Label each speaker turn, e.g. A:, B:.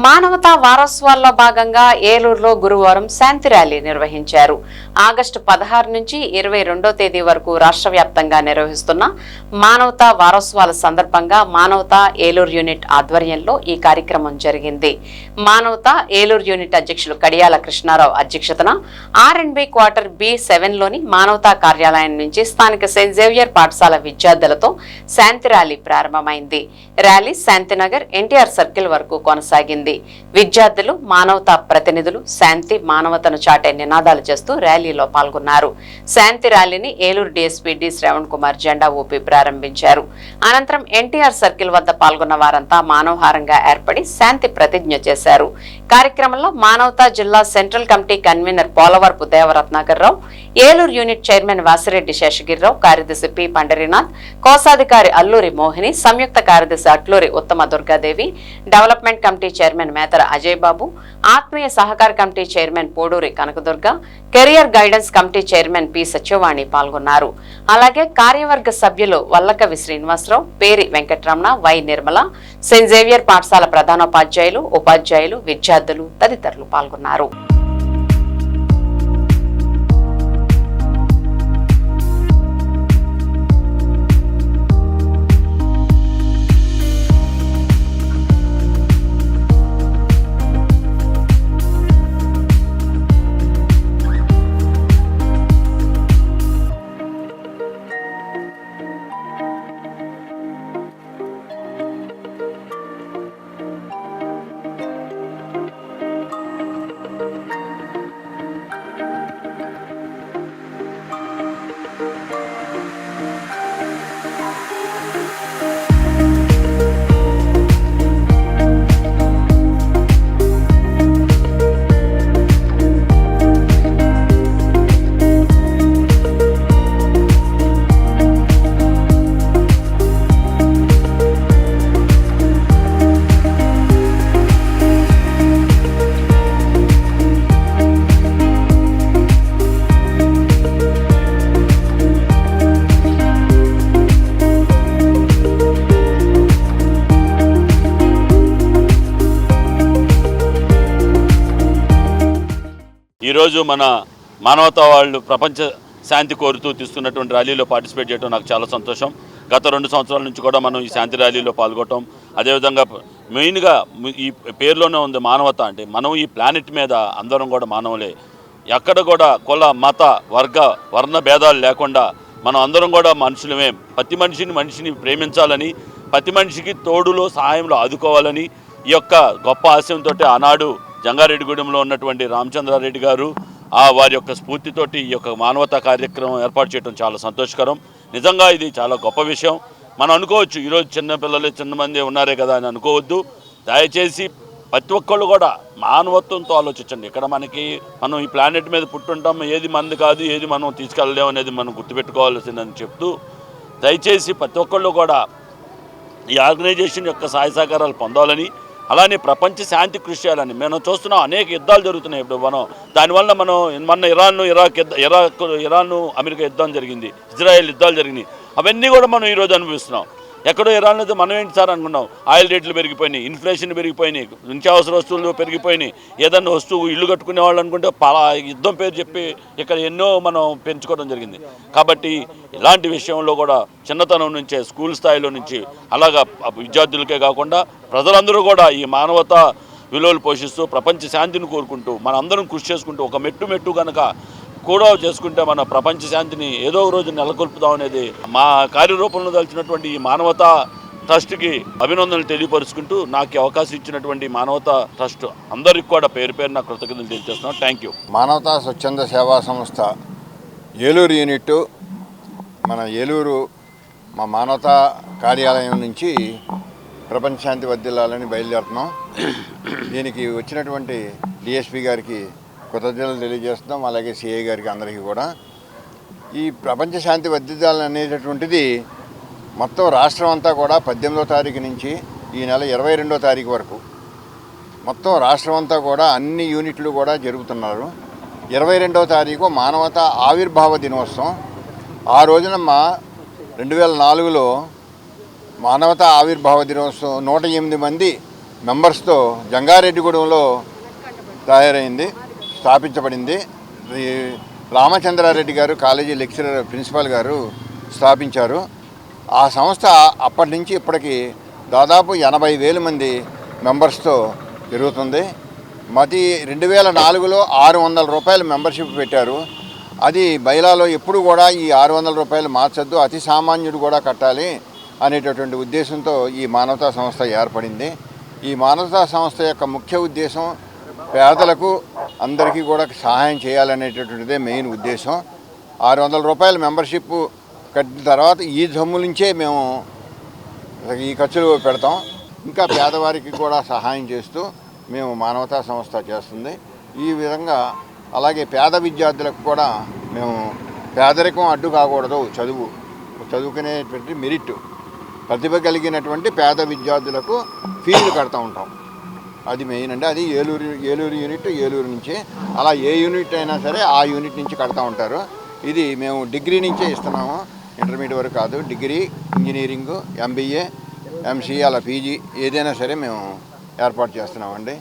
A: మానవతా వారోత్సవాల్లో భాగంగా ఏలూరులో గురువారం శాంతి ర్యాలీ నిర్వహించారు. ఆగస్టు 16 నుంచి 22వ తేదీ వరకు రాష్ట్ర వ్యాప్తంగా నిర్వహిస్తున్న మానవతా వారోత్సవాల సందర్భంగా మానవతా ఏలూరు యూనిట్ ఆధ్వర్యంలో ఈ కార్యక్రమం జరిగింది. మానవతా ఏలూరు యూనిట్ అధ్యక్షులు కడియాల కృష్ణారావు అధ్యక్షతన R&B క్వార్టర్ B7లోని మానవతా కార్యాలయం నుంచి స్థానిక సెయింట్ జేవియర్ పాఠశాల విద్యార్థులతో శాంతి ర్యాలీ ప్రారంభమైంది. ర్యాలీ శాంతినగర్ NTR సర్కిల్ వరకు కొనసాగింది. విద్యార్థులు, మానవతా ప్రతినిధులు శాంతి, మానవతను చాటే నినాదాలు చేస్తూ ర్యాలీలో పాల్గొన్నారు. శాంతి ర్యాలీని ఏలూరు DSP D శ్రవణ్ కుమార్ జెండా ఊపి ప్రారంభించారు. అనంతరం NTR సర్కిల్ వద్ద పాల్గొన్న వారంతా మానవహారంగా ఏర్పడి శాంతి ప్రతిజ్ఞ చేశారు. కార్యక్రమంలో మానవతా జిల్లా సెంట్రల్ కమిటీ కన్వీనర్ పోలవరపు దేవరత్నాకర్ రావు, ఏలూరు యూనిట్ చైర్మన్ వాసిరెడ్డి శేషగిరిరావు, కార్యదర్శి P పండరీనాథ్, కోశాధికారి అల్లూరి మోహిని, సంయుక్త కార్యదర్శి Atluri Uttama Durgadevi, development committee chairman Methara Ajay Babu, ఆత్మీయ సహకార committee chairman Poduri Kanakadurga, career guidance committee chairman P Satyavani పాల్గొన్నారు. అలాగే కార్యవర్గ సభ్యులు Vallakavi Srinivasarao, Peri Venkataramana, Y Nirmala, Saint Xavier పాఠశాల ప్రధానోపాధ్యాయులు, ఉపాధ్యాయులు, విద్యార్థులు తదితరులు పాల్గొన్నారు.
B: ఈరోజు మన మానవతా వాళ్ళు ప్రపంచ శాంతి కోరుతూ తీస్తున్నటువంటి ర్యాలీలో పార్టిసిపేట్ చేయడం నాకు చాలా సంతోషం. గత 2 సంవత్సరాల నుంచి కూడా మనం ఈ శాంతి ర్యాలీలో పాల్గొనడం, అదేవిధంగా మెయిన్గా ఈ పేరులోనే ఉంది మానవత. అంటే మనం ఈ ప్లానెట్ మీద అందరం కూడా మానవులే. ఎక్కడ కూడా కుల, మత, వర్గ, వర్ణ భేదాలు లేకుండా మనం అందరం కూడా మనుషులమే. ప్రతి మనిషిని ప్రేమించాలని, ప్రతి మనిషికి తోడులో సహాయంలో ఆదుకోవాలని ఈ యొక్క గొప్ప ఆశయంతో ఆనాడు జంగారెడ్డిగూడెంలో ఉన్నటువంటి రామచంద్రారెడ్డి గారు వారి యొక్క స్ఫూర్తితోటి ఈ యొక్క మానవతా కార్యక్రమం ఏర్పాటు చేయడం చాలా సంతోషకరం. నిజంగా ఇది చాలా గొప్ప విషయం. మనం అనుకోవచ్చు ఈరోజు చిన్నపిల్లలు చిన్నమంది ఉన్నారే కదా అని అనుకోవద్దు. దయచేసి ప్రతి ఒక్కళ్ళు కూడా మానవత్వంతో ఆలోచించండి. ఇక్కడ మనం ఈ ప్లానెట్ మీద పుట్టుంటాం, ఏది మనది కాదు, ఏది మనం తీసుకెళ్ళలేము అనేది మనం గుర్తుపెట్టుకోవాల్సిందని చెప్తూ, దయచేసి ప్రతి ఒక్కళ్ళు కూడా ఈ ఆర్గనైజేషన్ యొక్క సహాయ సహకారాలు పొందాలని, అలానే ప్రపంచ శాంతి కృషి చేయాలని. మనం చూస్తున్నాం అనేక యుద్ధాలు జరుగుతున్నాయి. ఇప్పుడు దానివల్ల మొన్న ఇరాన్ అమెరికా యుద్ధం జరిగింది, ఇజ్రాయెల్ యుద్ధాలు జరిగినాయి. అవన్నీ కూడా మనం ఈరోజు అనుభవిస్తున్నాం. ఎక్కడో ఇరాన్ అయితే మనం ఏంటి సార్ అనుకున్నాం. ఆయిల్ రేట్లు పెరిగిపోయినాయి, ఇన్ఫ్లేషన్ పెరిగిపోయినాయి, నిత్యావసర వస్తువులు పెరిగిపోయినాయి. ఏదన్నా వస్తువు ఇల్లు కట్టుకునే వాళ్ళు అనుకుంటే యుద్ధం పేరు చెప్పి ఇక్కడ ఎన్నో మనం పెంచుకోవడం జరిగింది. కాబట్టి ఇలాంటి విషయంలో కూడా చిన్నతనం నుంచే స్కూల్ స్థాయిలో నుంచి అలాగా విద్యార్థులకే కాకుండా ప్రజలందరూ కూడా ఈ మానవతా విలువలు పోషిస్తూ ప్రపంచ శాంతిని కోరుకుంటూ మన అందరం కృషి చేసుకుంటూ ఒక మెట్టు కనుక కూడా చేసుకుంటే మన ప్రపంచ శాంతిని ఏదో ఒక రోజు నెలకొల్పుదాం అనేది మా కార్యరూపంలో దాల్చినటువంటి ఈ మానవతా ట్రస్ట్కి అభినందనలు తెలియపరుచుకుంటూ నాకు అవకాశం ఇచ్చినటువంటి మానవతా ట్రస్ట్ అందరికి కూడా పేరున కృతజ్ఞతలు తెలియజేస్తున్నాను. Thank you.
C: మానవతా స్వచ్ఛంద సేవా సంస్థ ఏలూరు యూనిట్ మన ఏలూరు మా మానవతా కార్యాలయం నుంచి ప్రపంచ శాంతి వర్ధిల్లాలని బయలుదేరుతున్నాం. దీనికి వచ్చినటువంటి DSP గారికి కృతజ్ఞతలు తెలియజేస్తున్నాం. అలాగే CI గారికి, అందరికీ కూడా. ఈ ప్రపంచ శాంతి వర్ధిల్లాలని అనేటటువంటిది మొత్తం రాష్ట్రం అంతా కూడా 18వ తారీఖు నుంచి ఈ నెల 22వ తారీఖు వరకు మొత్తం రాష్ట్రం అంతా కూడా అన్ని యూనిట్లు కూడా జరుగుతున్నారు. 22వ తారీఖు మానవతా ఆవిర్భావ దినోత్సవం. ఆ రోజున 2004లో మానవతా ఆవిర్భావ దినోత్సవం 108 మంది మెంబర్స్తో జంగారెడ్డిగూడెంలో తయారైంది, స్థాపించబడింది. ఈ రామచంద్రారెడ్డి గారు కాలేజీ లెక్చరర్ ప్రిన్సిపాల్ గారు స్థాపించారు. ఆ సంస్థ అప్పటి నుంచి ఇప్పటికి దాదాపు 80,000 మంది మెంబర్స్తో తిరుగుతుంది. 2004లో 600 రూపాయలు మెంబర్షిప్ పెట్టారు. అది బైలాలో ఎప్పుడు కూడా ఈ 600 రూపాయలు మార్చొద్దు, అతి సామాన్యుడు కూడా కట్టాలి అనేటటువంటి ఉద్దేశంతో ఈ మానవతా సంస్థ ఏర్పడింది. ఈ మానవతా సంస్థ యొక్క ముఖ్య ఉద్దేశం పేదలకు అందరికీ కూడా సహాయం చేయాలనేటటువంటిదే మెయిన్ ఉద్దేశం. 600 రూపాయల మెంబర్షిప్ కట్టిన తర్వాత ఈ జమ్ము నుంచే మేము ఈ ఖర్చులు పెడతాం. ఇంకా పేదవారికి కూడా సహాయం చేస్తూ మేము మానవతా సంస్థ చేస్తుంది. ఈ విధంగా అలాగే పేద విద్యార్థులకు కూడా మేము పేదరికం అడ్డు కాకూడదు, చదువుకునేటువంటి మెరిట్ ప్రతిభ కలిగినటువంటి పేద విద్యార్థులకు ఫీజులు కడతా ఉంటాం. అది మెయిన్ అండి. అది ఏలూరు యూనిట్ ఏలూరు నుంచి, అలా ఏ యూనిట్ అయినా సరే ఆ యూనిట్ నుంచి కడతా ఉంటారు. ఇది మేము డిగ్రీ నుంచే ఇస్తున్నాము, ఇంటర్మీడియట్ వరకు కాదు. డిగ్రీ, ఇంజనీరింగు, MBA, MCA అలా PG ఏదైనా సరే మేము ఏర్పాటు చేస్తున్నామండి.